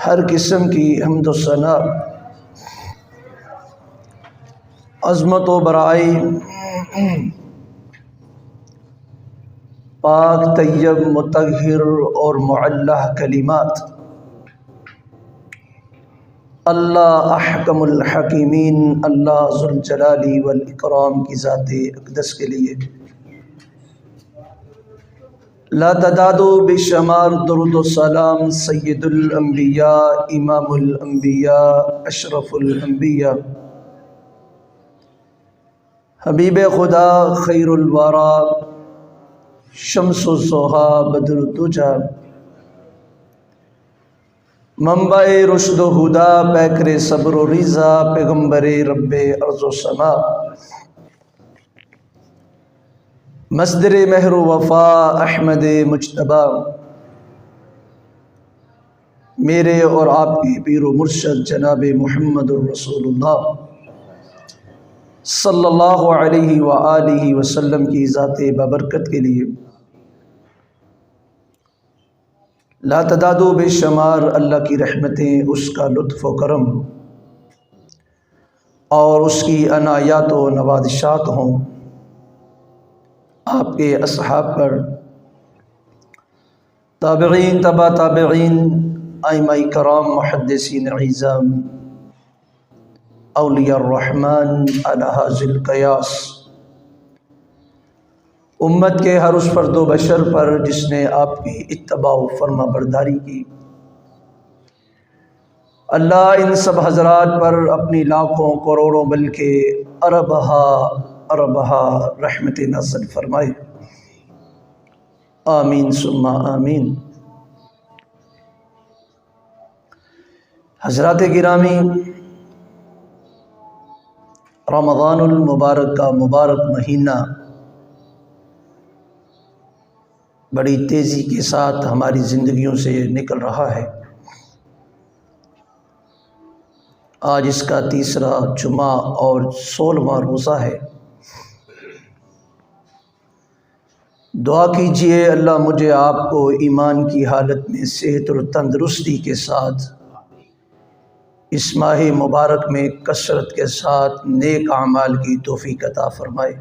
ہر قسم کی حمد و ثنا عظمت و برائی پاک طیب مطہر اور معلہ کلمات اللہ احکم الحکیمین اللہ ذوالجلال والاکرام کی ذات اقدس کے لیے لا تعداد و بے شمار درود و سلام سید الانبیاء امام الانبیاء اشرف الانبیاء حبیب خدا خیر الورا شمس الضحیٰ بدر الدجیٰ منبع رشد و ہدا پیکر صبر و رضا پیغمبر رب ارض و سما مصدر مہر و وفا احمد مجتبی میرے اور آپ کے پیر و مرشد جناب محمد الرسول اللہ صلی اللہ علیہ وآلہ وسلم کی ذات بابرکت کے لیے لا تعداد و بے شمار اللہ کی رحمتیں، اس کا لطف و کرم اور اس کی عنایات و نوازشات ہوں آپ کے اصحاب پر، تابعین تبع تابعین، ائمہ کرام محدثین اعظام، اولیاء الرحمن علی حاضر القیاس، امت کے ہر اس فرد و بشر پر جس نے آپ کی اتباع و فرما برداری کی۔ اللہ ان سب حضرات پر اپنی لاکھوں کروڑوں بلکہ اربہا رحمت نازل فرمائے، آمین ثم آمین۔ حضرات گرامی، رمضان المبارک کا مبارک مہینہ بڑی تیزی کے ساتھ ہماری زندگیوں سے نکل رہا ہے۔ آج اس کا تیسرا جمعہ اور 16واں روزہ ہے۔ دعا کیجئے اللہ مجھے آپ کو ایمان کی حالت میں صحت اور تندرستی کے ساتھ اس ماہ مبارک میں کثرت کے ساتھ نیک اعمال کی توفیق عطا فرمائے۔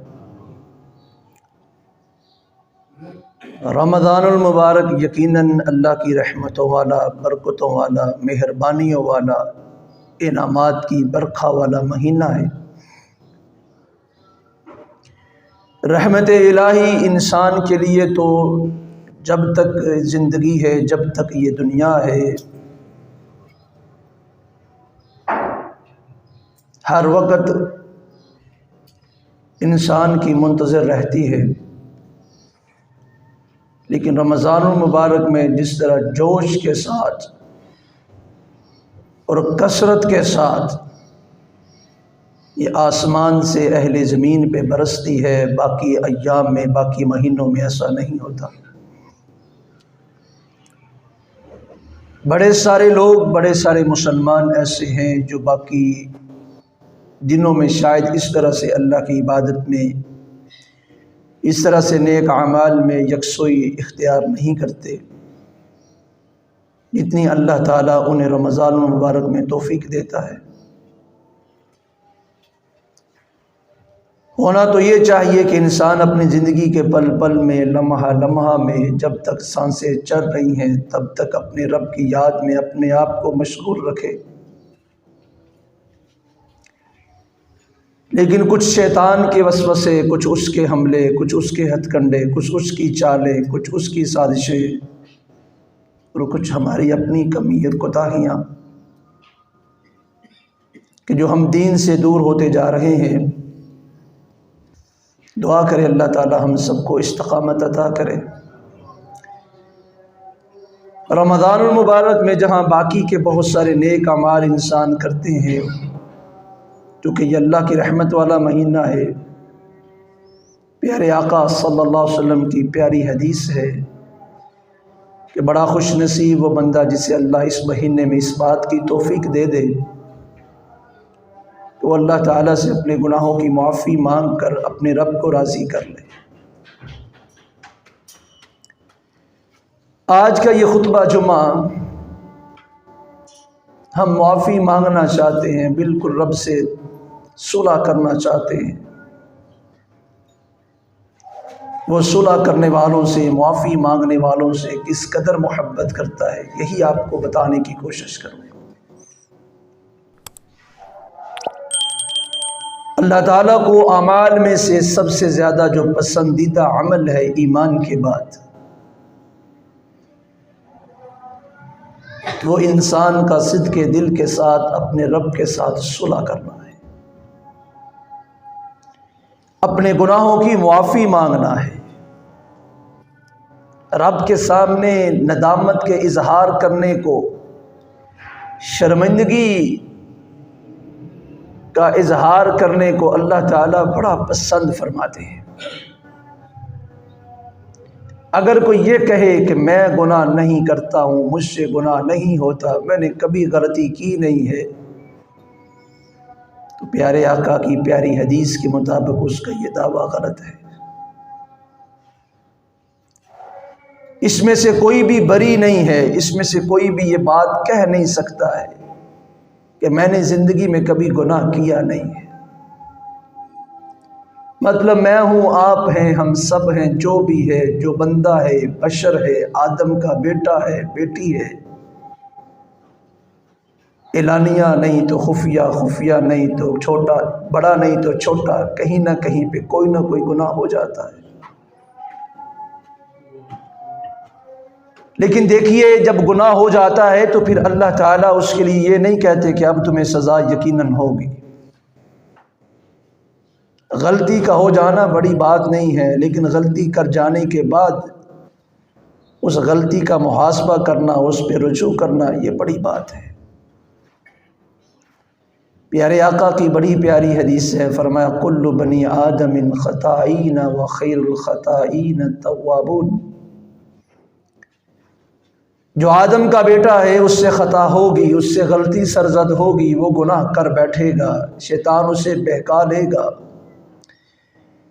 رمضان المبارک یقیناً اللہ کی رحمتوں والا، برکتوں والا، مہربانیوں والا، انعامات کی برکھا والا مہینہ ہے۔ رحمت الہی انسان کے لیے تو جب تک زندگی ہے، جب تک یہ دنیا ہے، ہر وقت انسان کی منتظر رہتی ہے، لیکن رمضان المبارک میں جس طرح جوش کے ساتھ اور کثرت کے ساتھ یہ آسمان سے اہل زمین پہ برستی ہے، باقی ایام میں، باقی مہینوں میں ایسا نہیں ہوتا۔ بڑے سارے لوگ، بڑے سارے مسلمان ایسے ہیں جو باقی دنوں میں شاید اس طرح سے اللہ کی عبادت میں، اس طرح سے نیک اعمال میں یکسوئی اختیار نہیں کرتے جتنی اللہ تعالیٰ انہیں رمضان المبارک میں توفیق دیتا ہے۔ ہونا تو یہ چاہیے کہ انسان اپنی زندگی کے پل پل میں، لمحہ لمحہ میں، جب تک سانسیں چل رہی ہیں تب تک اپنے رب کی یاد میں اپنے آپ کو مشغول رکھے، لیکن کچھ شیطان کے وسوسے، کچھ اس کے حملے، کچھ اس کے ہتھ کنڈے، کچھ اس کی چالیں، کچھ اس کی سازشیں، اور کچھ ہماری اپنی کمی اور کوتاہیاں کہ جو ہم دین سے دور ہوتے جا رہے ہیں۔ دعا کرے اللہ تعالی ہم سب کو استقامت عطا کرے۔ رمضان المبارک میں جہاں باقی کے بہت سارے نیک اعمال انسان کرتے ہیں، کیونکہ یہ اللہ کی رحمت والا مہینہ ہے، پیارے آقا صلی اللہ علیہ وسلم کی پیاری حدیث ہے کہ بڑا خوش نصیب وہ بندہ جسے اللہ اس مہینے میں اس بات کی توفیق دے دے کہ وہ اللہ تعالیٰ سے اپنے گناہوں کی معافی مانگ کر اپنے رب کو راضی کر لے۔ آج کا یہ خطبہ جمعہ ہم معافی مانگنا چاہتے ہیں، بالکل رب سے صلح کرنا چاہتے ہیں، وہ صلح کرنے والوں سے، معافی مانگنے والوں سے کس قدر محبت کرتا ہے، یہی آپ کو بتانے کی کوشش کروں گا۔ اللہ تعالیٰ کو اعمال میں سے سب سے زیادہ جو پسندیدہ عمل ہے ایمان کے بعد، وہ انسان کا صدق دل کے ساتھ اپنے رب کے ساتھ صلح کرنا ہے، اپنے گناہوں کی معافی مانگنا ہے، رب کے سامنے ندامت کے اظہار کرنے کو، شرمندگی کا اظہار کرنے کو اللہ تعالیٰ بڑا پسند فرماتے ہیں۔ اگر کوئی یہ کہے کہ میں گناہ نہیں کرتا ہوں، مجھ سے گناہ نہیں ہوتا، میں نے کبھی غلطی کی نہیں ہے، تو پیارے آقا کی پیاری حدیث کے مطابق اس کا یہ دعویٰ غلط ہے۔ اس میں سے کوئی بھی بری نہیں ہے، اس میں سے کوئی بھی یہ بات کہہ نہیں سکتا ہے کہ میں نے زندگی میں کبھی گناہ کیا نہیں ہے۔ مطلب میں ہوں، آپ ہیں، ہم سب ہیں، جو بھی ہے، جو بندہ ہے، بشر ہے، آدم کا بیٹا ہے، بیٹی ہے، اعلانیہ نہیں تو خفیہ، خفیہ نہیں تو چھوٹا، بڑا نہیں تو چھوٹا، کہیں نہ کہیں پہ کوئی نہ کوئی گناہ ہو جاتا ہے۔ لیکن دیکھیے، جب گناہ ہو جاتا ہے تو پھر اللہ تعالیٰ اس کے لیے یہ نہیں کہتے کہ اب تمہیں سزا یقیناً ہوگی۔ غلطی کا ہو جانا بڑی بات نہیں ہے، لیکن غلطی کر جانے کے بعد اس غلطی کا محاسبہ کرنا، اس پہ رجوع کرنا، یہ بڑی بات ہے۔ پیارے آقا کی بڑی پیاری حدیث ہے، فرمایا کل بنی آدم خطائین و خیر الخطائین التوابون۔ جو آدم کا بیٹا ہے اس سے خطا ہوگی، اس سے غلطی سرزد ہوگی، وہ گناہ کر بیٹھے گا، شیطان اسے بہکا لے گا،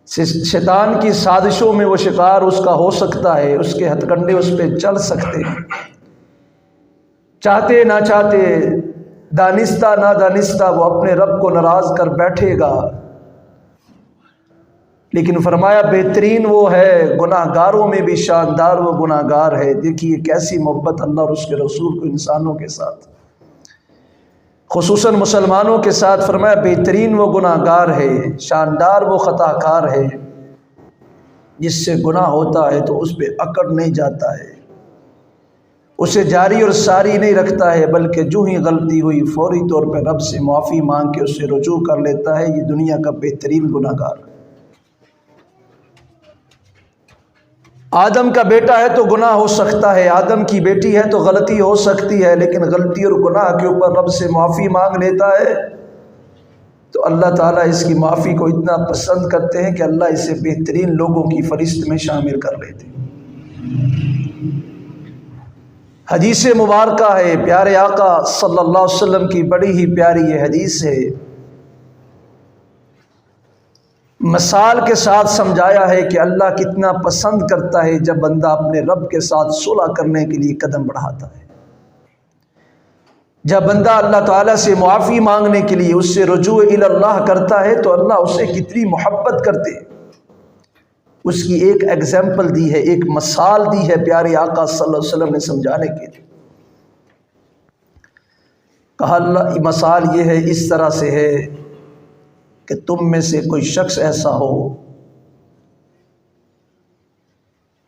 شیطان کی سازشوں میں وہ شکار اس کا ہو سکتا ہے، اس کے ہتھ کنڈے اس پہ چل سکتے ہیں، چاہتے نہ چاہتے، دانستہ نہ دانستہ وہ اپنے رب کو ناراض کر بیٹھے گا۔ لیکن فرمایا بہترین وہ ہے، گناہ گاروں میں بھی شاندار وہ گناہ گار ہے۔ دیکھیے کیسی محبت اللہ اور اس کے رسول کو انسانوں کے ساتھ، خصوصاً مسلمانوں کے ساتھ، فرمایا بہترین وہ گناہ گار ہے، شاندار وہ خطا کار ہے جس سے گناہ ہوتا ہے تو اس پہ اکڑ نہیں جاتا ہے، اسے جاری اور ساری نہیں رکھتا ہے، بلکہ جو ہی غلطی ہوئی فوری طور پہ رب سے معافی مانگ کے اس سے رجوع کر لیتا ہے۔ یہ دنیا کا بہترین گناہ گار ہے۔ آدم کا بیٹا ہے تو گناہ ہو سکتا ہے، آدم کی بیٹی ہے تو غلطی ہو سکتی ہے، لیکن غلطی اور گناہ کے اوپر رب سے معافی مانگ لیتا ہے تو اللہ تعالیٰ اس کی معافی کو اتنا پسند کرتے ہیں کہ اللہ اسے بہترین لوگوں کی فہرست میں شامل کر لیتے ہیں۔ حدیث مبارکہ ہے، پیارے آقا صلی اللہ علیہ وسلم کی بڑی ہی پیاری یہ حدیث ہے، مثال کے ساتھ سمجھایا ہے کہ اللہ کتنا پسند کرتا ہے جب بندہ اپنے رب کے ساتھ صلح کرنے کے لیے قدم بڑھاتا ہے، جب بندہ اللہ تعالیٰ سے معافی مانگنے کے لیے اس سے رجوع الی اللہ کرتا ہے تو اللہ اسے کتنی محبت کرتے ہیں۔ اس کی ایک ایگزامپل دی ہے، ایک مثال دی ہے پیارے آقا صلی اللہ علیہ وسلم نے سمجھانے کے لیے۔ کہا اللہ مثال یہ ہے، اس طرح سے ہے کہ تم میں سے کوئی شخص ایسا ہو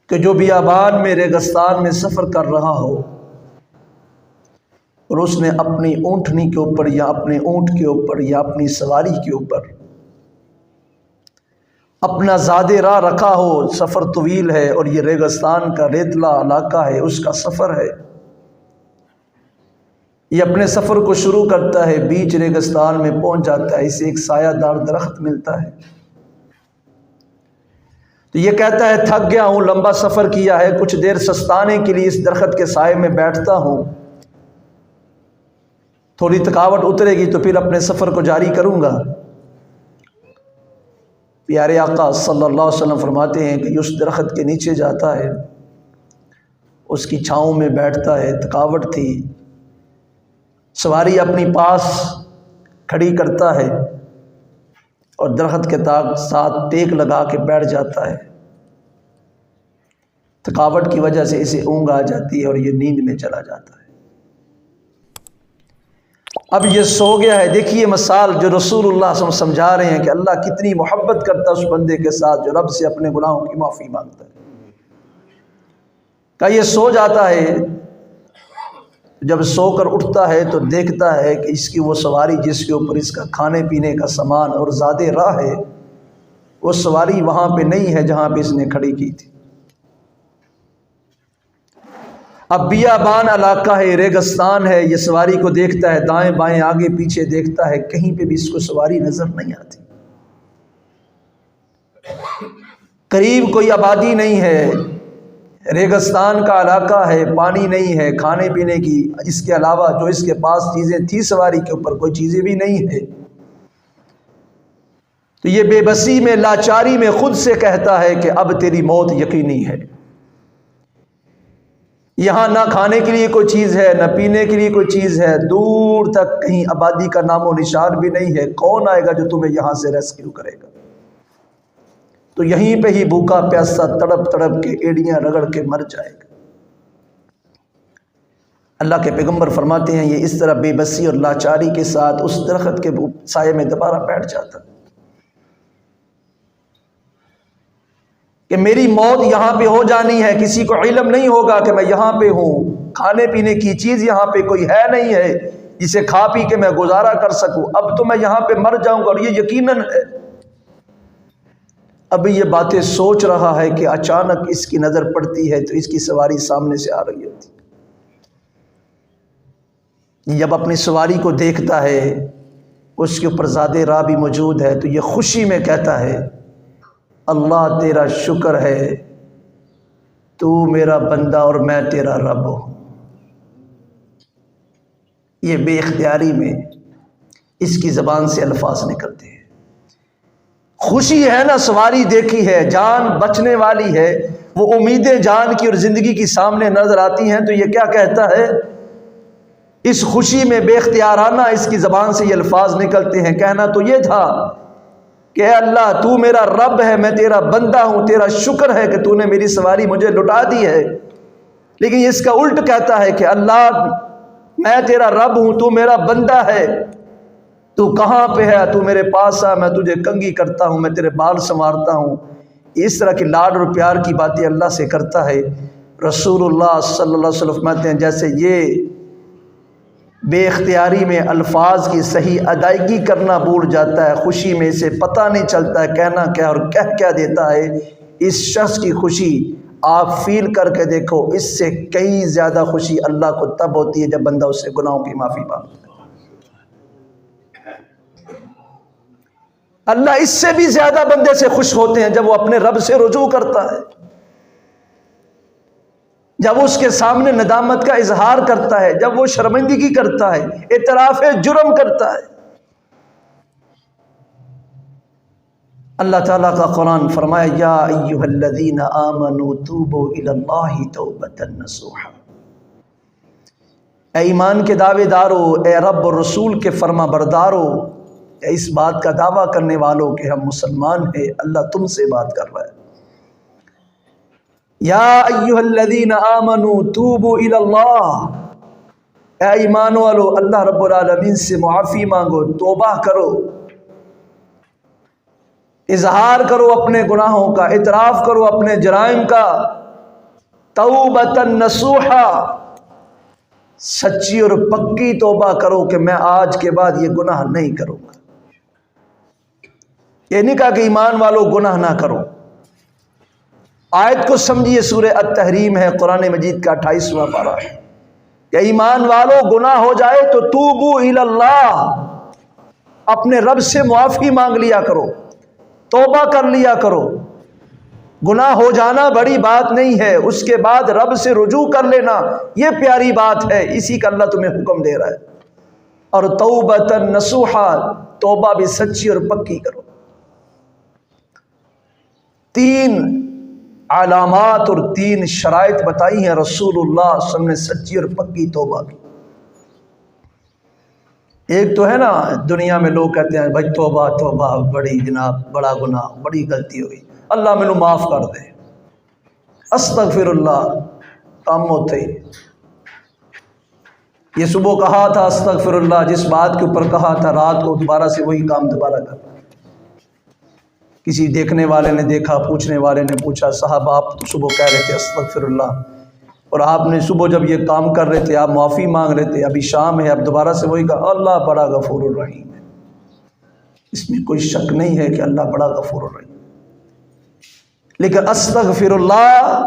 کہ جو بیابان میں، ریگستان میں سفر کر رہا ہو اور اس نے اپنی اونٹنی کے اوپر یا اپنے اونٹ کے اوپر یا اپنی سواری کے اوپر اپنا زاد راہ رکھا ہو، سفر طویل ہے اور یہ ریگستان کا ریتلا علاقہ ہے، اس کا سفر ہے، یہ اپنے سفر کو شروع کرتا ہے، بیچ ریگستان میں پہنچ جاتا ہے، اسے ایک سایہ دار درخت ملتا ہے تو یہ کہتا ہے تھک گیا ہوں، لمبا سفر کیا ہے، کچھ دیر سستانے کے لیے اس درخت کے سائے میں بیٹھتا ہوں، تھوڑی تھکاوٹ اترے گی تو پھر اپنے سفر کو جاری کروں گا۔ پیارے آقا صلی اللہ علیہ وسلم فرماتے ہیں کہ اس درخت کے نیچے جاتا ہے، اس کی چھاؤں میں بیٹھتا ہے، تھکاوٹ تھی، سواری اپنی پاس کھڑی کرتا ہے اور درخت کے ساتھ ٹیک لگا کے بیٹھ جاتا ہے، تھکاوٹ کی وجہ سے اسے اونگ آ جاتی ہے اور یہ نیند میں چلا جاتا ہے۔ اب یہ سو گیا ہے۔ دیکھیے مثال جو رسول اللہ صلی اللہ علیہ وسلم سمجھا رہے ہیں کہ اللہ کتنی محبت کرتا ہے اس بندے کے ساتھ جو رب سے اپنے گناہوں کی معافی مانگتا ہے۔ کہ یہ سو جاتا ہے، جب سو کر اٹھتا ہے تو دیکھتا ہے کہ اس کی وہ سواری جس کے اوپر اس کا کھانے پینے کا سامان اور زادِ راہ ہے، وہ سواری وہاں پہ نہیں ہے جہاں پہ اس نے کھڑی کی تھی۔ اب بیابان علاقہ ہے، ریگستان ہے، یہ سواری کو دیکھتا ہے، دائیں بائیں آگے پیچھے دیکھتا ہے، کہیں پہ بھی اس کو سواری نظر نہیں آتی۔ قریب کوئی آبادی نہیں ہے، ریگستان کا علاقہ ہے، پانی نہیں ہے، کھانے پینے کی اس کے علاوہ جو اس کے پاس چیزیں تھی سواری کے اوپر کوئی چیزیں بھی نہیں ہے۔ تو یہ بے بسی میں، لاچاری میں خود سے کہتا ہے کہ اب تیری موت یقینی ہے۔ یہاں نہ کھانے کے لیے کوئی چیز ہے، نہ پینے کے لیے کوئی چیز ہے، دور تک کہیں آبادی کا نام و نشان بھی نہیں ہے۔ کون آئے گا جو تمہیں یہاں سے ریسکیو کرے گا؟ تو یہیں پہ ہی بھوکا پیاسا تڑپ تڑپ کے ایڑیاں رگڑ کے مر جائے گا۔ اللہ کے پیغمبر فرماتے ہیں یہ اس طرح بے بسی اور لاچاری کے ساتھ اس درخت کے سائے میں دوبارہ بیٹھ جاتا کہ میری موت یہاں پہ ہو جانی ہے، کسی کو علم نہیں ہوگا کہ میں یہاں پہ ہوں، کھانے پینے کی چیز یہاں پہ کوئی ہے نہیں ہے جسے کھا پی کے میں گزارا کر سکوں، اب تو میں یہاں پہ مر جاؤں گا اور یہ یقیناً ہے۔ اب یہ باتیں سوچ رہا ہے کہ اچانک اس کی نظر پڑتی ہے تو اس کی سواری سامنے سے آ رہی ہوتی۔ جب اپنی سواری کو دیکھتا ہے اس کے اوپر زادِ راہ بھی موجود ہے تو یہ خوشی میں کہتا ہے اللہ تیرا شکر ہے، تو میرا بندہ اور میں تیرا رب ہوں۔ یہ بے اختیاری میں اس کی زبان سے الفاظ نکلتے ہیں۔ خوشی ہے نا، سواری دیکھی ہے، جان بچنے والی ہے، وہ امیدیں جان کی اور زندگی کی سامنے نظر آتی ہیں، تو یہ کیا کہتا ہے؟ اس خوشی میں بے اختیارانہ اس کی زبان سے یہ الفاظ نکلتے ہیں۔ کہنا تو یہ تھا کہ اے اللہ تو میرا رب ہے، میں تیرا بندہ ہوں، تیرا شکر ہے کہ تو نے میری سواری مجھے لٹا دی ہے۔ لیکن اس کا الٹ کہتا ہے کہ اللہ میں تیرا رب ہوں، تو میرا بندہ ہے، تو کہاں پہ ہے؟ تو میرے پاس آ، میں تجھے کنگھی کرتا ہوں، میں تیرے بال سنوارتا ہوں۔ اس طرح کی لاڈ اور پیار کی باتیں اللہ سے کرتا ہے۔ رسول اللہ صلی اللہ علیہ وسلم فرماتے ہیں جیسے یہ بے اختیاری میں الفاظ کی صحیح ادائیگی کرنا بھول جاتا ہے، خوشی میں اسے پتہ نہیں چلتا ہے کہنا کیا اور کہہ کیا دیتا ہے، اس شخص کی خوشی آپ فیل کر کے دیکھو، اس سے کئی زیادہ خوشی اللہ کو تب ہوتی ہے جب بندہ اس سے گناہوں کی معافی مانگتا ہے۔ اللہ اس سے بھی زیادہ بندے سے خوش ہوتے ہیں جب وہ اپنے رب سے رجوع کرتا ہے، جب اس کے سامنے ندامت کا اظہار کرتا ہے، جب وہ شرمندگی کرتا ہے، اعتراف جرم کرتا ہے۔ اللہ تعالیٰ کا قرآن فرمایا یا ایھا الذین آمنوا توبوا الی اللہ توبۃ نصوحا، اے ایمان کے دعوے دارو، اے رب اور رسول کے فرما بردارو، اے اس بات کا دعویٰ کرنے والوں کہ ہم مسلمان ہیں، اللہ تم سے بات کر رہا ہے۔ یا ایھا الذین آمنوا توبوا الی اللہ، اے ایمان والو اللہ رب العالمین سے معافی مانگو، توبہ کرو، اظہار کرو اپنے گناہوں کا، اعتراف کرو اپنے جرائم کا، توبۃ نصوحا، سچی اور پکی توبہ کرو کہ میں آج کے بعد یہ گناہ نہیں کروں گا۔ یہ نہیں کہا کہ ایمان والو گناہ نہ کرو۔ آیت کو سمجھیے، سورہ التحریم ہے، قرآن مجید کا 28واں پارہ ہے کہ ایمان والو گناہ ہو جائے تو توبوا الی اللہ، اپنے رب سے معافی مانگ لیا کرو، توبہ کر لیا کرو۔ گناہ ہو جانا بڑی بات نہیں ہے، اس کے بعد رب سے رجوع کر لینا یہ پیاری بات ہے، اسی کا اللہ تمہیں حکم دے رہا ہے۔ اور توبۃ نصوحا، توبہ بھی سچی اور پکی کرو۔ 3 علامات اور 3 شرائط بتائی ہیں رسول اللہ صلی اللہ علیہ وسلم نے سچی اور پکی توبہ کی۔ ایک تو ہے نا دنیا میں لوگ کہتے ہیں بھائی توبہ توبہ، بڑی جناب بڑا گناہ، بڑی غلطی ہوئی، اللہ مینوں معاف کر دے، استغفر اللہ، کام ہوتے ہی یہ صبح کہا تھا استغفر اللہ، جس بات کے اوپر کہا تھا رات کو دوبارہ سے وہی کام دوبارہ کر۔ کسی دیکھنے والے نے دیکھا، پوچھنے والے نے پوچھا صاحب آپ تو صبح کہہ رہے تھے استغفر اللہ، اور آپ نے صبح جب یہ کام کر رہے تھے آپ معافی مانگ رہے تھے، ابھی شام ہے اب دوبارہ سے وہی کہا۔ اللہ بڑا غفور الرحیم ہے، اس میں کوئی شک نہیں ہے کہ اللہ بڑا غفور الرحیم، لیکن استغفر اللہ،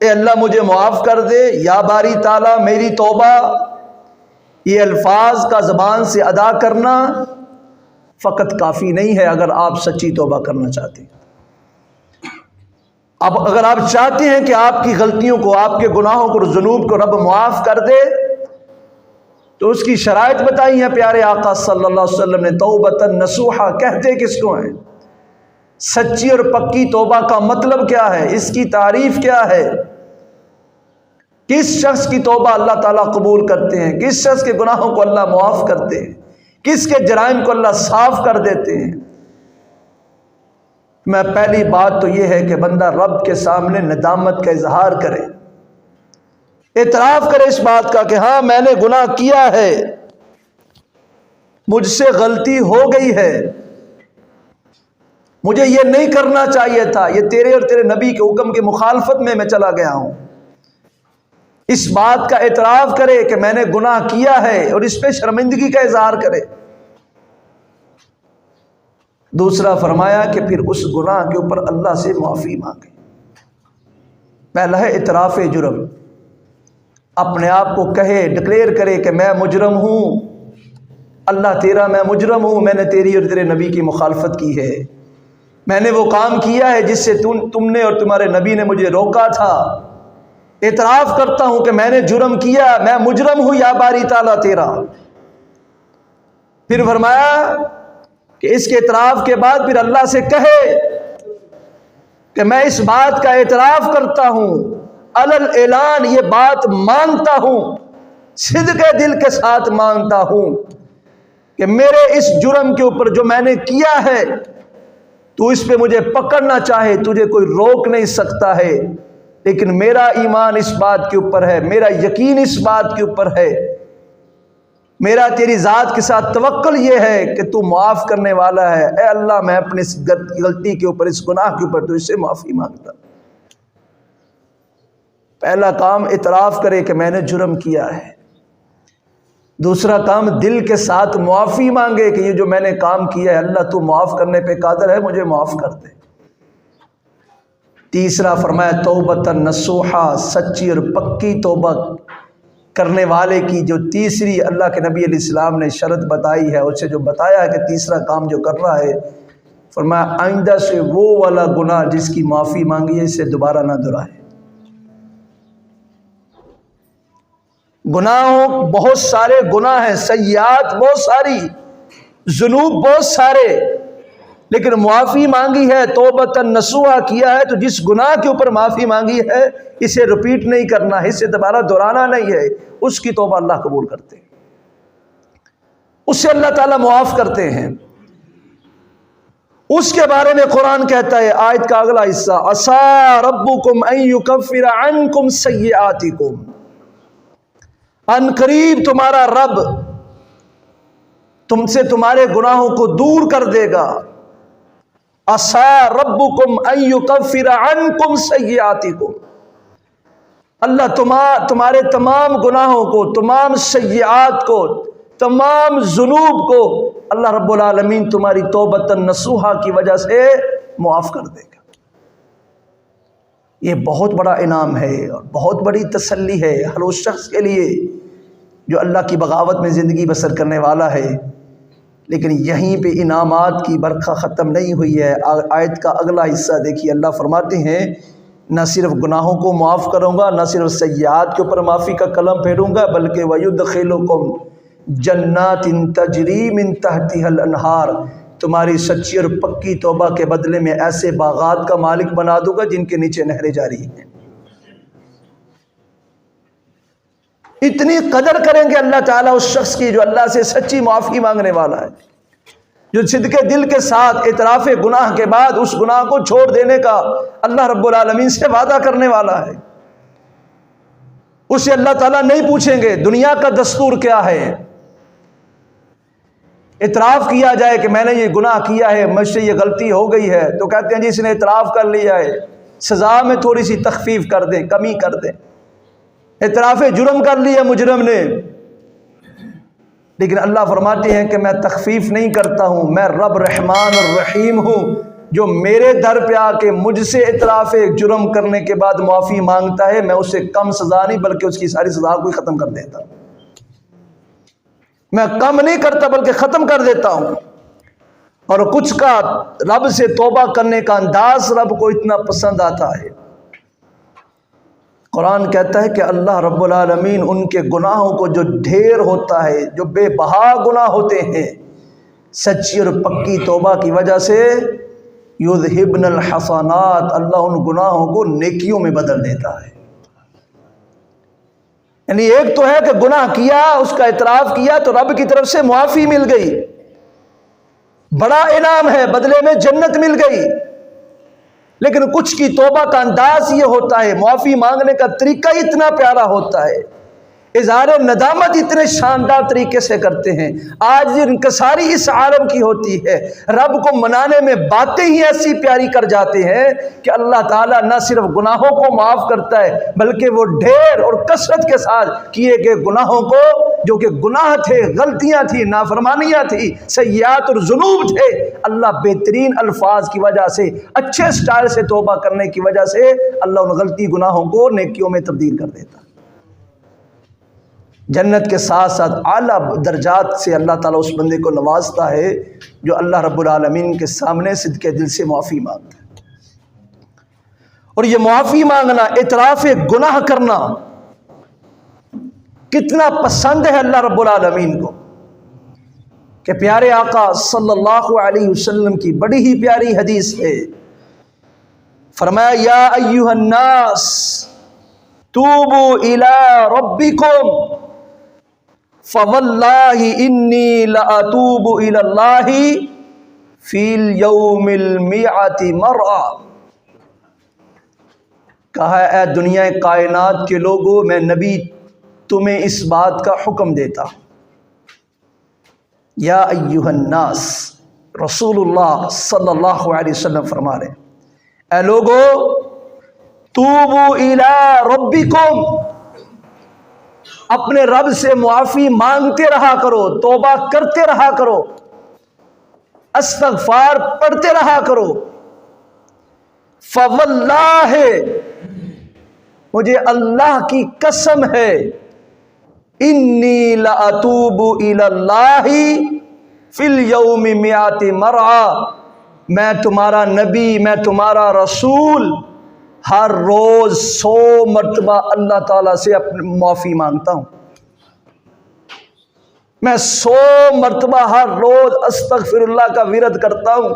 اے اللہ مجھے معاف کر دے، یا باری تعالیٰ میری توبہ، یہ الفاظ کا زبان سے ادا کرنا فقط کافی نہیں ہے اگر آپ سچی توبہ کرنا چاہتے ہیں۔ اب اگر آپ چاہتے ہیں کہ آپ کی غلطیوں کو، آپ کے گناہوں کو، ذنوب کو رب معاف کر دے، تو اس کی شرائط بتائی ہیں پیارے آقا صلی اللہ علیہ وسلم نے۔ توبۃ نصوحہ کہتے کس کو ہیں؟ سچی اور پکی توبہ کا مطلب کیا ہے؟ اس کی تعریف کیا ہے؟ کس شخص کی توبہ اللہ تعالیٰ قبول کرتے ہیں؟ کس شخص کے گناہوں کو اللہ معاف کرتے ہیں؟ کس کے جرائم کو اللہ صاف کر دیتے ہیں؟ میں پہلی بات تو یہ ہے کہ بندہ رب کے سامنے ندامت کا اظہار کرے، اعتراف کرے اس بات کا کہ ہاں میں نے گناہ کیا ہے، مجھ سے غلطی ہو گئی ہے، مجھے یہ نہیں کرنا چاہیے تھا، یہ تیرے اور تیرے نبی کے حکم کی مخالفت میں چلا گیا ہوں۔ اس بات کا اعتراف کرے کہ میں نے گناہ کیا ہے اور اس پہ شرمندگی کا اظہار کرے۔ دوسرا فرمایا کہ پھر اس گناہ کے اوپر اللہ سے معافی مانگے۔ پہلا ہے اعتراف جرم، اپنے آپ کو کہے، ڈکلیئر کرے کہ میں مجرم ہوں، اللہ تیرا میں مجرم ہوں، میں نے تیری اور تیرے نبی کی مخالفت کی ہے، میں نے وہ کام کیا ہے جس سے تم نے اور تمہارے نبی نے مجھے روکا تھا، اعتراف کرتا ہوں کہ میں نے جرم کیا، میں مجرم ہوں یا باری تعالیٰ تیرا۔ پھر فرمایا کہ اس کے اعتراف کے بعد پھر اللہ سے کہے کہ میں اس بات کا اعتراف کرتا ہوں، علل اعلان یہ بات مانتا ہوں، صدق دل کے ساتھ مانتا ہوں کہ میرے اس جرم کے اوپر جو میں نے کیا ہے تو اس پہ مجھے پکڑنا چاہے تجھے کوئی روک نہیں سکتا ہے، لیکن میرا ایمان اس بات کے اوپر ہے، میرا یقین اس بات کے اوپر ہے، میرا تیری ذات کے ساتھ توکل یہ ہے کہ تو معاف کرنے والا ہے۔ اے اللہ میں اپنی اس غلطی کے اوپر، اس گناہ کے اوپر تو اس سے معافی مانگتا۔ پہلا کام اعتراف کرے کہ میں نے جرم کیا ہے، دوسرا کام دل کے ساتھ معافی مانگے کہ یہ جو میں نے کام کیا ہے اللہ تو معاف کرنے پہ قادر ہے، مجھے معاف کر دے۔ تیسرا فرمایا توبۃ نصوحہ، سچی اور پکی توبہ کرنے والے کی جو تیسری اللہ کے نبی علیہ السلام نے شرط بتائی ہے، اسے جو بتایا ہے کہ تیسرا کام جو کر رہا ہے، فرمایا آئندہ سے وہ والا گناہ جس کی معافی مانگی ہے اسے دوبارہ نہ دہرائے۔ گناہوں بہت سارے گناہ ہیں، سیئات بہت ساری، ذنوب بہت سارے، لیکن معافی مانگی ہے، توبۃ نصوحہ کیا ہے، تو جس گناہ کے اوپر معافی مانگی ہے اسے ریپیٹ نہیں کرنا ہے، اسے دوبارہ دہرانا نہیں ہے، اس کی توبہ اللہ قبول کرتے ہیں، اس سے اللہ تعالیٰ معاف کرتے ہیں۔ اس کے بارے میں قرآن کہتا ہے آیت کا اگلا حصہ، عسیٰ ربکم ان یکفر عنکم سیئاتکم، ان قریب تمہارا رب تم سے تمہارے گناہوں کو دور کر دے گا۔ عسیٰ ربکم ان یکفر عنکم سیئاتکم، اللہ تمہارے تمام گناہوں کو، تمام سیئات کو، تمام ذنوب کو اللہ رب العالمین تمہاری توبۃ نصوحہ کی وجہ سے معاف کر دے گا۔ یہ بہت بڑا انعام ہے اور بہت بڑی تسلی ہے ہر اس شخص کے لیے جو اللہ کی بغاوت میں زندگی بسر کرنے والا ہے۔ لیکن یہیں پہ انعامات کی برکھا ختم نہیں ہوئی ہے۔ آیت کا اگلا حصہ دیکھیے، اللہ فرماتے ہیں نہ صرف گناہوں کو معاف کروں گا، نہ صرف سیئات کے اوپر معافی کا قلم پھیروں گا، بلکہ وَيُدْخِلُكُمْ جَنَّاتٍ تَجْرِي مِن تَحْتِهَا الْأَنْهَارُ، تمہاری سچی اور پکی توبہ کے بدلے میں ایسے باغات کا مالک بنا دوں گا جن کے نیچے نہریں جاری ہیں۔ اتنی قدر کریں گے اللہ تعالیٰ اس شخص کی جو اللہ سے سچی معافی مانگنے والا ہے، جو صدق دل کے ساتھ اعتراف گناہ کے بعد اس گناہ کو چھوڑ دینے کا اللہ رب العالمین سے وعدہ کرنے والا ہے۔ اسے اللہ تعالیٰ نہیں پوچھیں گے دنیا کا دستور کیا ہے، اعتراف کیا جائے کہ میں نے یہ گناہ کیا ہے، مجھ سے یہ غلطی ہو گئی ہے، تو کہتے ہیں جی اس نے اعتراف کر لیا ہے، سزا میں تھوڑی سی تخفیف کر دیں، کمی کر دیں، اعتراف جرم کر لیا مجرم نے۔ لیکن اللہ فرماتے ہیں کہ میں تخفیف نہیں کرتا ہوں، میں رب رحمان اور رحیم ہوں، جو میرے در پہ آ کے مجھ سے اعتراف جرم کرنے کے بعد معافی مانگتا ہے، میں اسے کم سزا نہیں بلکہ اس کی ساری سزا کو ہی ختم کر دیتا ہوں۔ میں کم نہیں کرتا بلکہ ختم کر دیتا ہوں۔ اور کچھ کا رب سے توبہ کرنے کا انداز رب کو اتنا پسند آتا ہے، قرآن کہتا ہے کہ اللہ رب العالمین ان کے گناہوں کو جو ڈھیر ہوتا ہے، جو بے بہا گناہ ہوتے ہیں، سچی اور پکی توبہ کی وجہ سے یذہبن الحسنات، اللہ ان گناہوں کو نیکیوں میں بدل دیتا ہے۔ یعنی ایک تو ہے کہ گناہ کیا، اس کا اعتراف کیا تو رب کی طرف سے معافی مل گئی، بڑا انعام ہے، بدلے میں جنت مل گئی۔ لیکن کچھ کی توبہ کا انداز یہ ہوتا ہے، معافی مانگنے کا طریقہ اتنا پیارا ہوتا ہے، اظہار ندامت اتنے شاندار طریقے سے کرتے ہیں، آج انکساری اس عالم کی ہوتی ہے، رب کو منانے میں باتیں ہی ایسی پیاری کر جاتے ہیں کہ اللہ تعالیٰ نہ صرف گناہوں کو معاف کرتا ہے بلکہ وہ ڈھیر اور کثرت کے ساتھ کیے گئے گناہوں کو، جو کہ گناہ تھے، غلطیاں تھیں، نافرمانیاں تھیں، سیئات اور ذنوب تھے، اللہ بہترین الفاظ کی وجہ سے، اچھے سٹائل سے توبہ کرنے کی وجہ سے اللہ ان غلطی گناہوں کو نیکیوں میں تبدیل کر دیتا ہے۔ جنت کے ساتھ ساتھ اعلیٰ درجات سے اللہ تعالیٰ اس بندے کو نوازتا ہے جو اللہ رب العالمین کے سامنے صدق دل سے معافی مانگتا ہے۔ اور یہ معافی مانگنا، اعتراف گناہ کرنا کتنا پسند ہے اللہ رب العالمین کو، کہ پیارے آقا صلی اللہ علیہ وسلم کی بڑی ہی پیاری حدیث ہے، فرمایا یا ایھا الناس توبوا الی ربکم فواللہ انی لاتوب الی اللہ فی الیوم المئۃ مرہ۔ کہا اے دنیا کائنات کے لوگوں، میں نبی تمہیں اس بات کا حکم دیتا ہوں، یا ایھا الناس، رسول اللہ صلی اللہ علیہ وسلم فرما رہے ہیں، اے لوگو توبوا الی ربکم، اپنے رب سے معافی مانگتے رہا کرو، توبہ کرتے رہا کرو، استغفار پڑھتے رہا کرو۔ فواللہ، مجھے اللہ کی قسم ہے، انی لاتوب الی اللہ فی الیوم مئۃ مرہ، میں تمہارا نبی، میں تمہارا رسول ہر روز 100 مرتبہ اللہ تعالیٰ سے اپنی معافی مانگتا ہوں، میں 100 مرتبہ ہر روز استغفر اللہ کا ورد کرتا ہوں،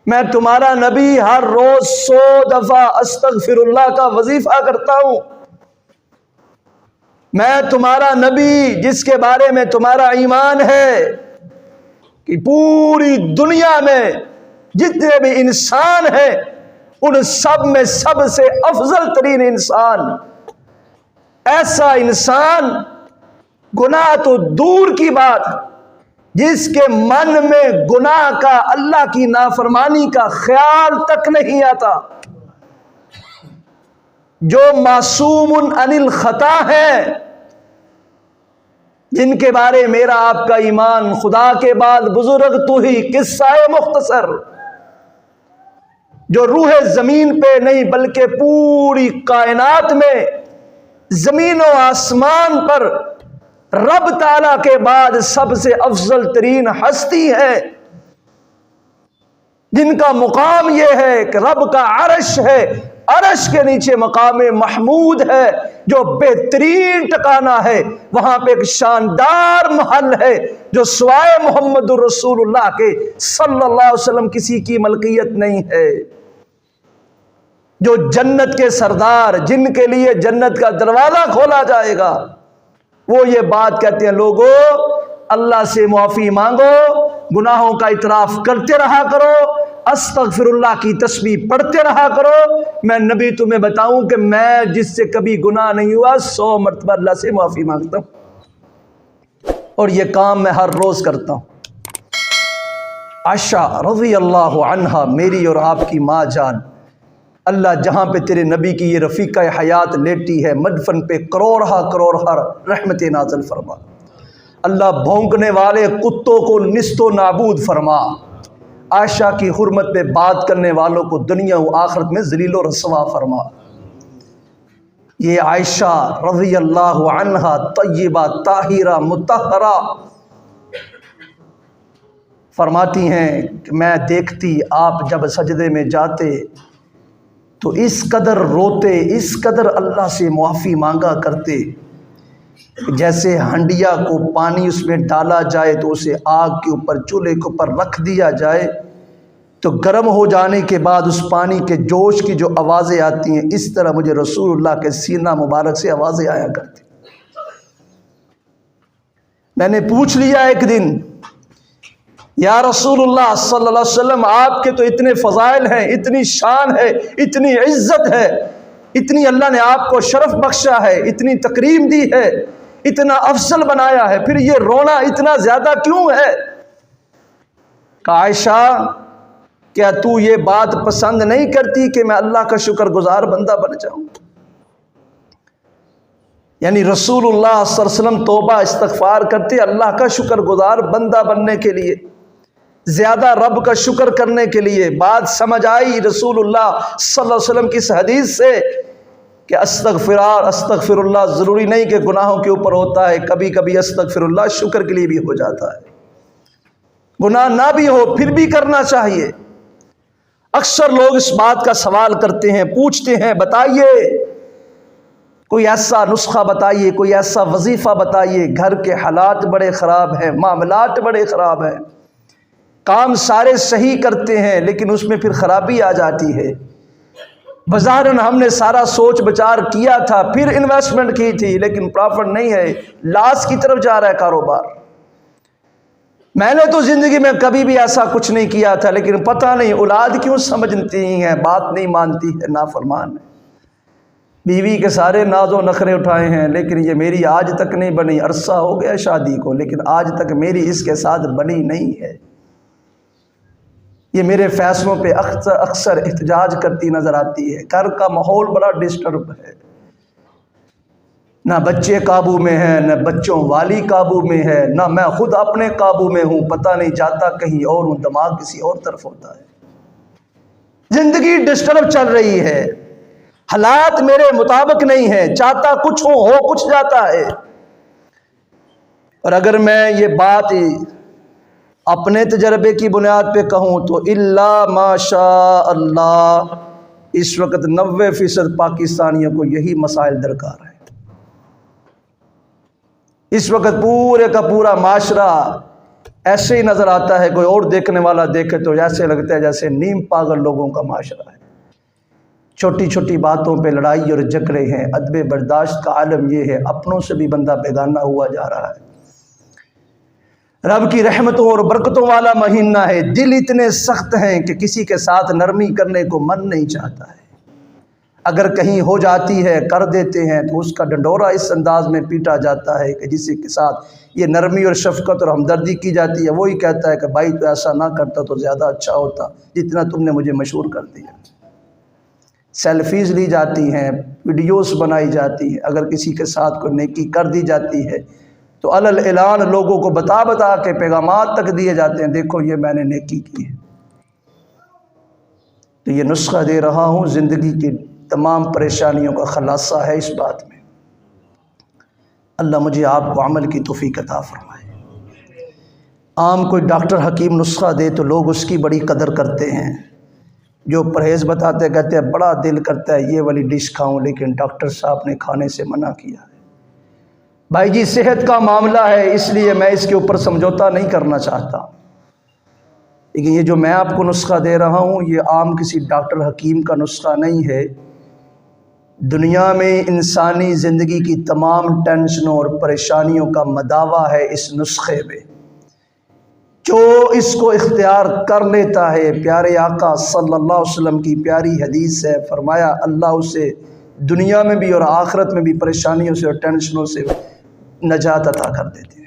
میں تمہارا نبی ہر روز 100 دفعہ استغفر اللہ کا وظیفہ کرتا ہوں، میں تمہارا نبی جس کے بارے میں تمہارا ایمان ہے کہ پوری دنیا میں جتنے بھی انسان ہیں ان سب میں سب سے افضل ترین انسان، ایسا انسان گناہ تو دور کی بات، جس کے من میں گناہ کا، اللہ کی نافرمانی کا خیال تک نہیں آتا، جو معصوم عن الخطا ہے، جن کے بارے میرا آپ کا ایمان خدا کے بعد بزرگ تو ہی قصہ مختصر، جو روح زمین پہ نہیں بلکہ پوری کائنات میں، زمین و آسمان پر رب تعالیٰ کے بعد سب سے افضل ترین ہستی ہے، جن کا مقام یہ ہے کہ رب کا عرش ہے، عرش کے نیچے مقام محمود ہے جو بہترین ٹھکانہ ہے، وہاں پہ ایک شاندار محل ہے جو سوائے محمد رسول اللہ کے صلی اللہ علیہ وسلم کسی کی ملکیت نہیں ہے۔ جو جنت کے سردار، جن کے لیے جنت کا دروازہ کھولا جائے گا، وہ یہ بات کہتے ہیں لوگوں اللہ سے معافی مانگو، گناہوں کا اعتراف کرتے رہا کرو، استغفر اللہ کی تسبیح پڑھتے رہا کرو۔ میں نبی تمہیں بتاؤں کہ میں جس سے کبھی گناہ نہیں ہوا 100 مرتبہ اللہ سے معافی مانگتا ہوں، اور یہ کام میں ہر روز کرتا ہوں۔ عائشہ رضی اللہ عنہا، میری اور آپ کی ماں جان، اللہ جہاں پہ تیرے نبی کی یہ رفیقہ حیات لیٹی ہے مدفن پہ کروڑہ رحمت نازل فرما، اللہ بھونکنے والے کتوں کو نیست و نابود فرما، عائشہ کی حرمت پہ بات کرنے والوں کو دنیا و آخرت میں ذلیل و رسوا فرما۔ یہ عائشہ رضی اللہ عنہا طیبہ طاہرہ مطہرہ فرماتی ہیں کہ میں دیکھتی آپ جب سجدے میں جاتے تو اس قدر روتے، اس قدر اللہ سے معافی مانگا کرتے، جیسے ہنڈیا کو پانی اس میں ڈالا جائے تو اسے آگ کے اوپر، چولہے کے اوپر رکھ دیا جائے تو گرم ہو جانے کے بعد اس پانی کے جوش کی جو آوازیں آتی ہیں، اس طرح مجھے رسول اللہ کے سینہ مبارک سے آوازیں آیا کرتی۔ میں نے پوچھ لیا ایک دن، یا رسول اللہ صلی اللہ علیہ وسلم، آپ کے تو اتنے فضائل ہیں، اتنی شان ہے، اتنی عزت ہے، اتنی اللہ نے آپ کو شرف بخشا ہے، اتنی تکریم دی ہے، اتنا افضل بنایا ہے، پھر یہ رونا اتنا زیادہ کیوں ہے؟ کہ عائشہ کیا تو یہ بات پسند نہیں کرتی کہ میں اللہ کا شکر گزار بندہ بن جاؤں؟ یعنی رسول اللہ صلی اللہ علیہ وسلم توبہ استغفار کرتے اللہ کا شکر گزار بندہ بننے کے لیے، زیادہ رب کا شکر کرنے کے لیے۔ بات سمجھ آئی رسول اللہ صلی اللہ علیہ وسلم کی اس حدیث سے کہ استغفر اللہ ضروری نہیں کہ گناہوں کے اوپر ہوتا ہے، کبھی کبھی استغفر اللہ شکر کے لیے بھی ہو جاتا ہے، گناہ نہ بھی ہو پھر بھی کرنا چاہیے۔ اکثر لوگ اس بات کا سوال کرتے ہیں، پوچھتے ہیں بتائیے کوئی ایسا نسخہ بتائیے، کوئی ایسا وظیفہ بتائیے، گھر کے حالات بڑے خراب ہیں، معاملات بڑے خراب ہیں، کام سارے صحیح کرتے ہیں لیکن اس میں پھر خرابی آ جاتی ہے، بظاہراً ہم نے سارا سوچ بچار کیا تھا، پھر انویسٹمنٹ کی تھی لیکن پرافٹ نہیں ہے، لاس کی طرف جا رہا ہے کاروبار۔ میں نے تو زندگی میں کبھی بھی ایسا کچھ نہیں کیا تھا لیکن پتہ نہیں اولاد کیوں سمجھتی ہیں، بات نہیں مانتی ہے، نافرمان ہے، بیوی کے سارے ناز و نخرے اٹھائے ہیں لیکن یہ میری آج تک نہیں بنی، عرصہ ہو گیا شادی کو لیکن آج تک میری اس کے ساتھ بنی نہیں ہے۔ یہ میرے فیصلوں پہ اکثر احتجاج کرتی نظر آتی ہے، گھر کا ماحول بڑا ڈسٹرب ہے، نہ بچے قابو میں ہیں، نہ بچوں والی قابو میں ہے، نہ میں خود اپنے قابو میں ہوں، پتہ نہیں جاتا کہیں اور ہوں، دماغ کسی اور طرف ہوتا ہے، زندگی ڈسٹرب چل رہی ہے، حالات میرے مطابق نہیں ہیں، چاہتا کچھ ہو کچھ جاتا ہے۔ اور اگر میں یہ بات اپنے تجربے کی بنیاد پہ کہوں تو الا ماشاء اللہ اس وقت 90% پاکستانیوں کو یہی مسائل درکار ہے۔ اس وقت پورے کا پورا معاشرہ ایسے ہی نظر آتا ہے، کوئی اور دیکھنے والا دیکھے تو ایسے لگتا ہے جیسے نیم پاگل لوگوں کا معاشرہ ہے، چھوٹی چھوٹی باتوں پہ لڑائی اور جھگڑے ہیں، عدم برداشت کا عالم یہ ہے، اپنوں سے بھی بندہ بیگانہ ہوا جا رہا ہے۔ رب کی رحمتوں اور برکتوں والا مہینہ ہے، دل اتنے سخت ہیں کہ کسی کے ساتھ نرمی کرنے کو من نہیں چاہتا ہے، اگر کہیں ہو جاتی ہے کر دیتے ہیں تو اس کا ڈنڈورا اس انداز میں پیٹا جاتا ہے کہ جس کے ساتھ یہ نرمی اور شفقت اور ہمدردی کی جاتی ہے وہی کہتا ہے کہ بھائی تو ایسا نہ کرتا تو زیادہ اچھا ہوتا جتنا تم نے مجھے مشہور کر دیا۔ سیلفیز لی جاتی ہیں، ویڈیوز بنائی جاتی ہیں، اگر کسی کے ساتھ کوئی نیکی کر دی جاتی ہے تو علل اعلان لوگوں کو بتا کے پیغامات تک دیے جاتے ہیں، دیکھو یہ میں نے نیکی کی ہے۔ تو یہ نسخہ دے رہا ہوں، زندگی کی تمام پریشانیوں کا خلاصہ ہے اس بات میں۔ اللہ مجھے آپ کو عمل کی توفیق عطا فرمائے۔ عام کوئی ڈاکٹر حکیم نسخہ دے تو لوگ اس کی بڑی قدر کرتے ہیں، جو پرہیز بتاتے کہتے ہیں بڑا دل کرتا ہے یہ والی ڈش کھاؤں لیکن ڈاکٹر صاحب نے کھانے سے منع کیا ہے۔ بھائی جی صحت کا معاملہ ہے اس لیے میں اس کے اوپر سمجھوتا نہیں کرنا چاہتا، لیکن یہ جو میں آپ کو نسخہ دے رہا ہوں یہ عام کسی ڈاکٹر حکیم کا نسخہ نہیں ہے، دنیا میں انسانی زندگی کی تمام ٹینشنوں اور پریشانیوں کا مداوع ہے اس نسخے میں۔ جو اس کو اختیار کر لیتا ہے، پیارے آقا صلی اللہ علیہ وسلم کی پیاری حدیث ہے، فرمایا اللہ اسے دنیا میں بھی اور آخرت میں بھی پریشانیوں سے اور ٹینشنوں سے نجات عطا کر دیتے ہیں۔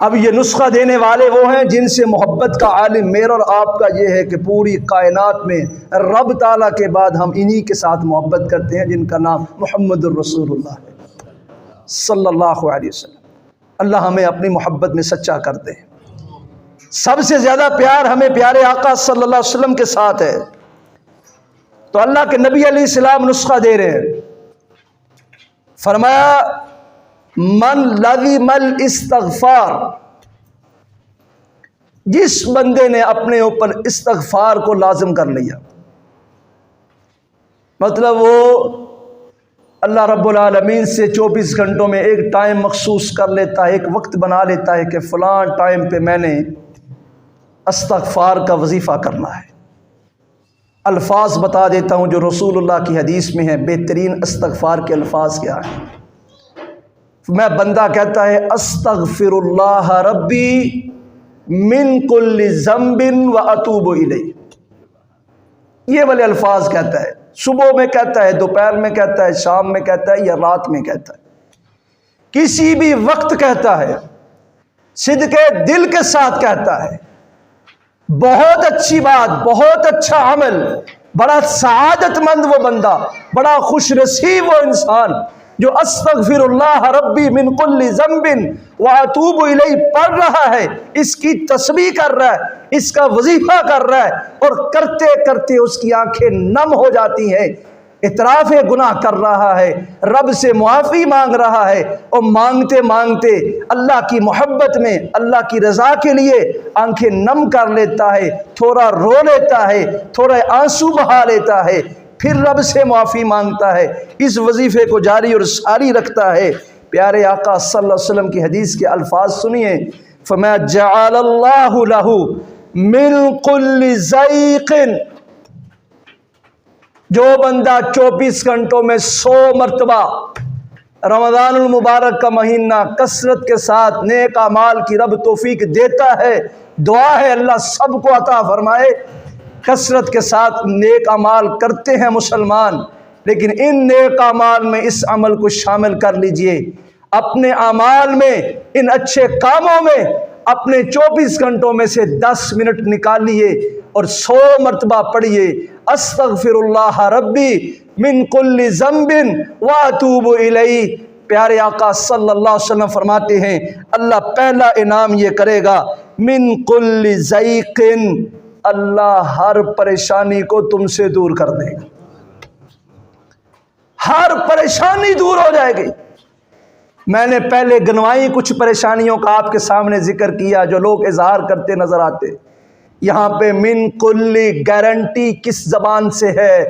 اب یہ نسخہ دینے والے وہ ہیں جن سے محبت کا عالم میرا اور آپ کا یہ ہے کہ پوری کائنات میں رب تعالیٰ کے بعد ہم انہی کے ساتھ محبت کرتے ہیں جن کا نام محمد الرسول اللہ ہے صلی اللہ علیہ وسلم۔ اللہ ہمیں اپنی محبت میں سچا کر دے۔ سب سے زیادہ پیار ہمیں پیارے آقا صلی اللہ علیہ وسلم کے ساتھ ہے، تو اللہ کے نبی علیہ السلام نسخہ دے رہے ہیں، فرمایا من لزم الاستغفار، جس بندے نے اپنے اوپر استغفار کو لازم کر لیا، مطلب وہ اللہ رب العالمین سے 24 گھنٹوں میں ایک ٹائم مخصوص کر لیتا ہے، ایک وقت بنا لیتا ہے کہ فلاں ٹائم پہ میں نے استغفار کا وظیفہ کرنا ہے۔ الفاظ بتا دیتا ہوں جو رسول اللہ کی حدیث میں ہیں، بہترین استغفار کے الفاظ کیا ہیں۔ میں بندہ کہتا ہے استغفر اللہ ربی من کل ذنب واتوب الیہ، یہ والے الفاظ کہتا ہے، صبح میں کہتا ہے، دوپہر میں کہتا ہے، شام میں کہتا ہے یا رات میں کہتا ہے، کسی بھی وقت کہتا ہے، صدق دل کے ساتھ کہتا ہے۔ بہت اچھی بات، بہت اچھا عمل، بڑا سعادت مند وہ بندہ، بڑا خوش نصیب وہ انسان جو استغفر اللہ ربی من کل ذنب واتوب الیہ پڑھ رہا ہے، اس کی تسبیح کر رہا ہے، اس کا وظیفہ کر رہا ہے، اور کرتے کرتے اس کی آنکھیں نم ہو جاتی ہیں، اعتراف گناہ کر رہا ہے، رب سے معافی مانگ رہا ہے، اور مانگتے مانگتے اللہ کی محبت میں، اللہ کی رضا کے لیے آنکھیں نم کر لیتا ہے، تھوڑا رو لیتا ہے، تھوڑا آنسو بہا لیتا ہے، پھر رب سے معافی مانگتا ہے، اس وظیفے کو جاری اور ساری رکھتا ہے۔ پیارے آقا صلی اللہ علیہ وسلم کی حدیث کے الفاظ سنیے، فَمَا جَعَلَ اللَّهُ لَهُ مِن كُلِّ ضَيْقٍ، جو بندہ 24 گھنٹوں میں 100 مرتبہ رمضان المبارک کا مہینہ کثرت کے ساتھ نیک اعمال کی رب توفیق دیتا ہے، دعا ہے اللہ سب کو عطا فرمائے، کثرت کے ساتھ نیک اعمال کرتے ہیں مسلمان، لیکن ان نیک اعمال میں اس عمل کو شامل کر لیجئے، اپنے اعمال میں، ان اچھے کاموں میں اپنے 24 گھنٹوں میں سے 10 منٹ نکالیے اور 100 مرتبہ پڑھیے استغفر اللہ ربی من کل ذنب واتوب الیہ۔ پیارے آقا صلی اللہ علیہ وسلم فرماتے ہیں اللہ پہلا انعام یہ کرے گا، من کل ضیق، اللہ ہر پریشانی کو تم سے دور کر دے گا، ہر پریشانی دور ہو جائے گی۔ میں نے پہلے گنوائی کچھ پریشانیوں کا آپ کے سامنے ذکر کیا جو لوگ اظہار کرتے نظر آتے، یہاں پہ من کلی گارنٹی کس زبان سے ہے؟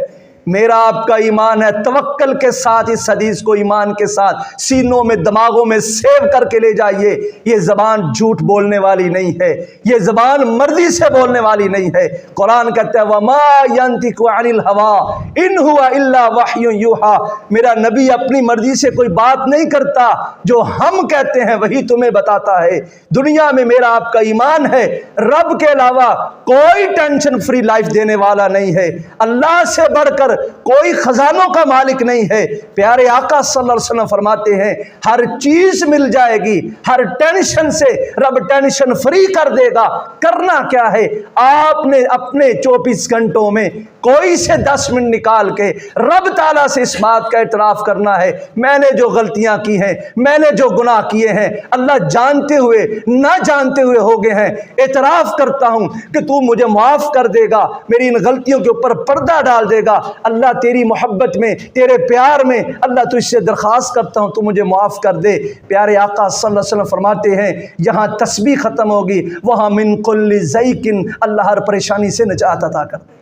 میرا آپ کا ایمان ہے، توکل کے ساتھ اس حدیث کو ایمان کے ساتھ سینوں میں دماغوں میں سیو کر کے لے جائیے، یہ زبان جھوٹ بولنے والی نہیں ہے، یہ زبان مرضی سے بولنے والی نہیں ہے۔ قرآن کہتا ہے وَمَا يَنْطِقُ عَنِ الْهَوَىٰ إِنْ هُوَ إِلَّا وَحْيٌ يُوحَىٰ، میرا نبی اپنی مرضی سے کوئی بات نہیں کرتا، جو ہم کہتے ہیں وہی تمہیں بتاتا ہے۔ دنیا میں میرا آپ کا ایمان ہے رب کے علاوہ کوئی ٹینشن فری لائف دینے والا نہیں ہے، اللہ سے بڑھ کر کوئی خزانوں کا مالک نہیں ہے۔ پیارے آقا صلی اللہ علیہ وسلم فرماتے ہیں ہر چیز مل جائے گی، ہر ٹینشن سے رب ٹینشن فری کر دے گا۔ کرنا کیا ہے؟ آپ نے اپنے 24 گھنٹوں میں کوئی سے 10 منٹ نکال کے رب تعالیٰ سے اس بات کا اعتراف کرنا ہے میں نے جو غلطیاں کی ہیں، میں نے جو گناہ کیے ہیں، اللہ جانتے ہوئے نہ جانتے ہوئے ہو گئے ہیں، اعتراف کرتا ہوں کہ تو مجھے معاف کر دے گا، میری ان غلطیوں کے اوپر پردہ ڈال دے گا۔ اللہ تیری محبت میں، تیرے پیار میں اللہ تو اس سے درخواست کرتا ہوں تو مجھے معاف کر دے۔ پیارے آقا صلی اللہ علیہ وسلم فرماتے ہیں یہاں تسبیح ختم ہوگی، وہاں من کل ضیق، اللہ ہر پریشانی سے نجات عطا کر دے۔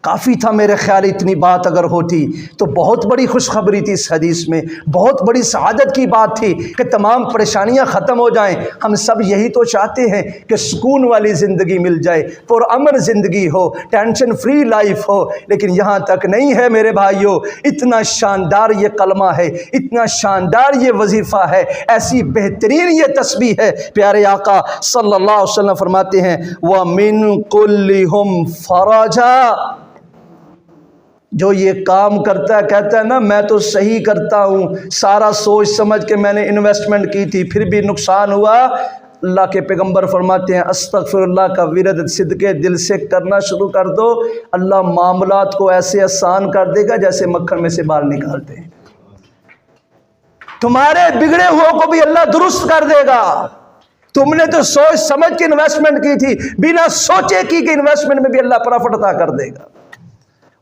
کافی تھا میرے خیال اتنی بات اگر ہوتی تو بہت بڑی خوشخبری تھی اس حدیث میں، بہت بڑی سعادت کی بات تھی کہ تمام پریشانیاں ختم ہو جائیں۔ ہم سب یہی تو چاہتے ہیں کہ سکون والی زندگی مل جائے، پرامن زندگی ہو، ٹینشن فری لائف ہو، لیکن یہاں تک نہیں ہے میرے بھائیوں۔ اتنا شاندار یہ کلمہ ہے، اتنا شاندار یہ وظیفہ ہے، ایسی بہترین یہ تسبیح ہے۔ پیارے آقا صلی اللہ علیہ وسلم فرماتے ہیں وَمِن كُلِّهُمْ فَرَجًا، جو یہ کام کرتا ہے کہتا ہے نا میں تو صحیح کرتا ہوں، سارا سوچ سمجھ کے میں نے انویسٹمنٹ کی تھی پھر بھی نقصان ہوا، اللہ کے پیغمبر فرماتے ہیں استغفر اللہ کا ورد صدقے دل سے کرنا شروع کر دو، اللہ معاملات کو ایسے آسان کر دے گا جیسے مکھن میں سے بال نکالتے ہیں۔ تمہارے بگڑے ہوئے کو بھی اللہ درست کر دے گا۔ تم نے تو سوچ سمجھ کے انویسٹمنٹ کی تھی، بنا سوچے کی کہ انویسٹمنٹ میں بھی اللہ پروفٹ عطا کر دے گا۔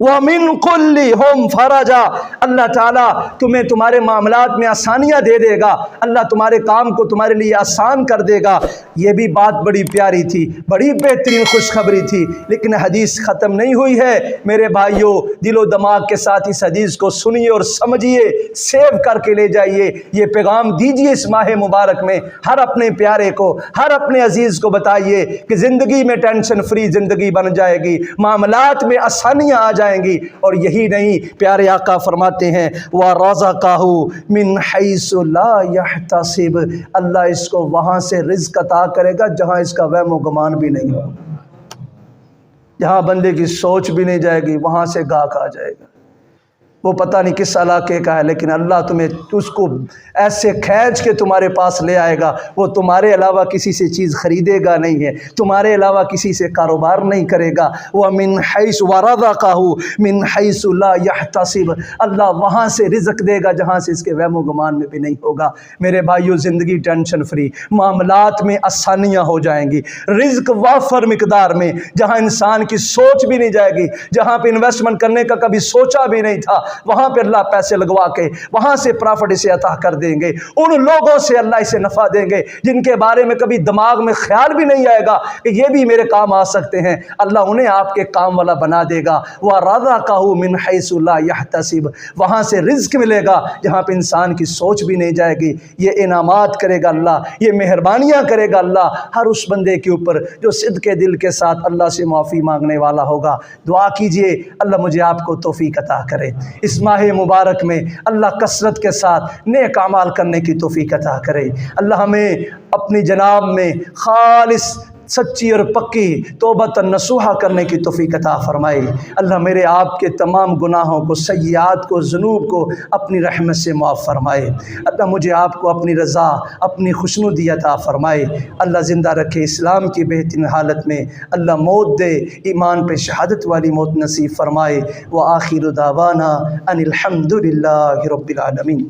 وَمِن كُلِّهُمْ فَرَجًا، اللہ تعالیٰ تمہیں تمہارے معاملات میں آسانیاں دے دے گا، اللہ تمہارے کام کو تمہارے لیے آسان کر دے گا۔ یہ بھی بات بڑی پیاری تھی، بڑی بہترین خوشخبری تھی، لیکن حدیث ختم نہیں ہوئی ہے میرے بھائیوں۔ دل و دماغ کے ساتھ اس حدیث کو سنیے اور سمجھیے، سیو کر کے لے جائیے، یہ پیغام دیجیے اس ماہ مبارک میں ہر اپنے پیارے کو، ہر اپنے عزیز کو بتائیے کہ زندگی میں ٹینشن فری زندگی بن جائے گی، معاملات میں آسانیاں آ جائیں گی۔ اور یہی نہیں، پیارے آقا فرماتے ہیں وَرَزَقَهُ مِنْ حَيْثُ لَا يَحْتَسِبُ، اللہ اس کو وہاں سے رزق عطا کرے گا جہاں اس کا وہم و گمان بھی نہیں ہوگا، جہاں بندے کی سوچ بھی نہیں جائے گی وہاں سے گاہک آ جائے گا۔ وہ پتہ نہیں کس علاقے کا ہے، لیکن اللہ تمہیں اس کو ایسے کھینچ کے تمہارے پاس لے آئے گا، وہ تمہارے علاوہ کسی سے چیز خریدے گا نہیں ہے، تمہارے علاوہ کسی سے کاروبار نہیں کرے گا۔ وَمِنْ حَيْثُ وَرَزَقَهُ مِنْ حَيْثُ لَا يَحْتَسِبُ، اللہ وہاں سے رزق دے گا جہاں سے اس کے وہم و گمان میں بھی نہیں ہوگا۔ میرے بھائیو، زندگی ٹینشن فری، معاملات میں آسانیاں ہو جائیں گی، رزق وافر مقدار میں، جہاں انسان کی سوچ بھی نہیں جائے گی، جہاں پہ انویسٹمنٹ کرنے کا کبھی سوچا بھی نہیں تھا، وہاں پہ اللہ پیسے لگوا کے وہاں سے پرافٹ اسے عطا کر دیں گے۔ ان لوگوں سے اللہ اسے نفع دیں گے جن کے بارے میں کبھی دماغ میں خیال بھی نہیں آئے گا کہ یہ بھی میرے کام آ سکتے ہیں، اللہ انہیں آپ کے کام والا بنا دے گا۔ وَرَزَقَهُ مِنْ حَيْثُ لَا يَحْتَسِبُ، وہاں سے رزق ملے گا جہاں پہ انسان کی سوچ بھی نہیں جائے گی۔ یہ انعامات کرے گا اللہ، یہ مہربانیاں کرے گا اللہ ہر اس بندے کے اوپر جو صدق دل کے ساتھ اللہ سے معافی مانگنے والا ہوگا۔ دعا کیجئے اللہ مجھے آپ کو توفیق عطا کرے، اس ماہ مبارک میں اللہ کثرت کے ساتھ نیک اعمال کرنے کی توفیق عطا کرے۔ اللہ ہمیں اپنی جناب میں خالص سچی اور پکی توبۃ نصوحہ کرنے کی توفیق عطا فرمائے۔ اللہ میرے آپ کے تمام گناہوں کو، سیئات کو، ذنوب کو اپنی رحمت سے معاف فرمائے۔ اللہ مجھے آپ کو اپنی رضا، اپنی خوشنودی عطا فرمائے۔ اللہ زندہ رکھے اسلام کی بہترین حالت میں، اللہ موت دے ایمان پہ شہادت والی موت نصیب فرمائے۔ وآخر دعوانا ان الحمد للہ رب العالمین۔